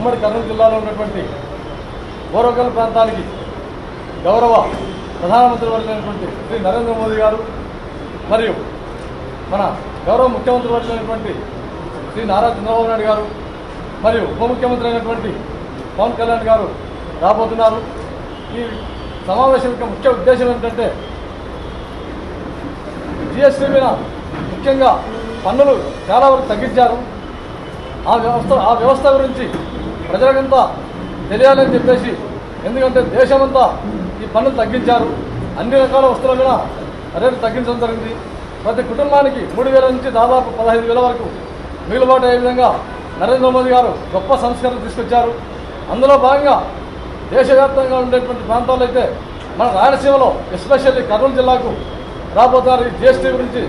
ఉమ్మడి కర్నూలు జిల్లాలో ఉన్నటువంటి ఓరవకల్ ప్రాంతానికి గౌరవ ప్రధానమంత్రి వర్యులైనటువంటి శ్రీ నరేంద్ర మోదీ గారు మరియు మన గౌరవ ముఖ్యమంత్రి వర్యులైనటువంటి శ్రీ నారా చంద్రబాబు నాయుడు గారు మరియు ఉప ముఖ్యమంత్రి అయినటువంటి పవన్ కళ్యాణ్ గారు రాబోతున్నారు. ఈ సమావేశం యొక్క ముఖ్య ఉద్దేశం ఏంటంటే జిఎస్టీ మీద ముఖ్యంగా పన్నులు చాలా వరకు తగ్గించారు. ఆ వ్యవస్థ గురించి ప్రజలకంతా తెలియాలని చెప్పేసి, ఎందుకంటే దేశమంతా ఈ పన్నులు తగ్గించారు. అన్ని రకాల వస్తువుల మీద రేటు తగ్గించడం జరిగింది. ప్రతి కుటుంబానికి 3,000 నుంచి దాదాపు 15,000 వరకు మిగులుబాటు అయ్యే విధంగా నరేంద్ర మోదీ గారు గొప్ప సంస్కరణలు తీసుకొచ్చారు. అందులో భాగంగా దేశవ్యాప్తంగా ఉండేటువంటి ప్రాంతాల్లో అయితే మన రాయలసీమలో ఎస్పెషల్లీ కర్నూలు జిల్లాకు రాబోతున్నారు ఈ జిఎస్టీ గురించి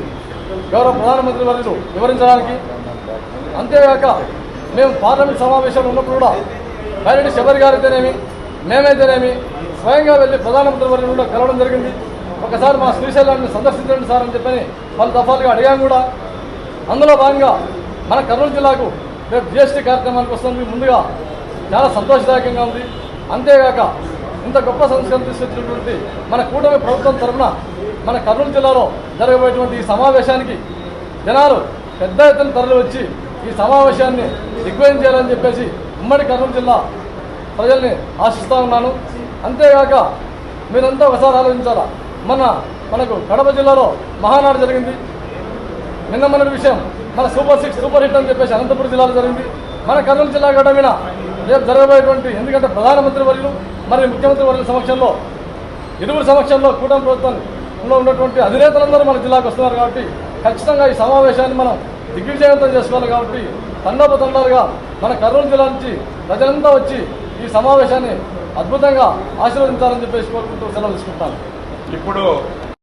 గౌరవ ప్రధానమంత్రి వర్యులు వివరించడానికి. అంతేగాక మేము పార్లమెంట్ సమావేశాలు ఉన్నప్పుడు కూడా బైరెడ్డి శబరి గారైతేనేమి మేమైతేనేమి స్వయంగా వెళ్ళి ప్రధానమంత్రి వర్యులు కూడా కలవడం జరిగింది. ఒకసారి మా శ్రీశైలాన్ని సందర్శించండి సార్ అని చెప్పని పలు దఫాలుగా అడిగాం కూడా. అందులో భాగంగా మన కర్నూలు జిల్లాకు రేపు జిఎస్టీ కార్యక్రమానికి వస్తుంది. ముందుగా చాలా సంతోషదాయకంగా ఉంది. అంతేగాక ఇంత గొప్ప సంస్కరణ తీసుకొచ్చినటువంటి మన కూటమి ప్రభుత్వం తరఫున మన కర్నూలు జిల్లాలో జరగబోయేటువంటి ఈ సమావేశానికి జనాలు పెద్ద ఎత్తున తరలి వచ్చి ఈ సమావేశాన్ని దిగ్విజయం చేయాలని చెప్పేసి ఉమ్మడి కర్నూలు జిల్లా ప్రజల్ని ఆశిస్తూ ఉన్నాను. అంతేగాక మీరంతా ఒకసారి ఆలోచించాలా, మనకు కడప జిల్లాలో మహానాడు జరిగింది. నిన్న మన విషయం మన సూపర్ హిట్ అని చెప్పేసి అనంతపురం జిల్లాలో జరిగింది. మన కర్నూలు జిల్లా గడ్డ మీద రేపు జరగబోయేటువంటి, ఎందుకంటే ప్రధానమంత్రి వర్యులు మరియు ముఖ్యమంత్రి వర్యుల సమక్షంలో ఇరువురు సమక్షంలో కూటమి ప్రభుత్వంలో ఉన్నటువంటి అధినేతలందరూ మన జిల్లాకు వస్తున్నారు కాబట్టి ఖచ్చితంగా ఈ సమావేశాన్ని మనం దిగ్విజయవంతం చేసుకోవాలి. కాబట్టి తండోపతండాలుగా మన కర్నూలు జిల్లా నుంచి ప్రజలంతా వచ్చి ఈ సమావేశాన్ని అద్భుతంగా ఆశీర్వదించాలని చెప్పేసి కోరుకుంటూ సెలవు తీసుకుంటాను. ఇప్పుడు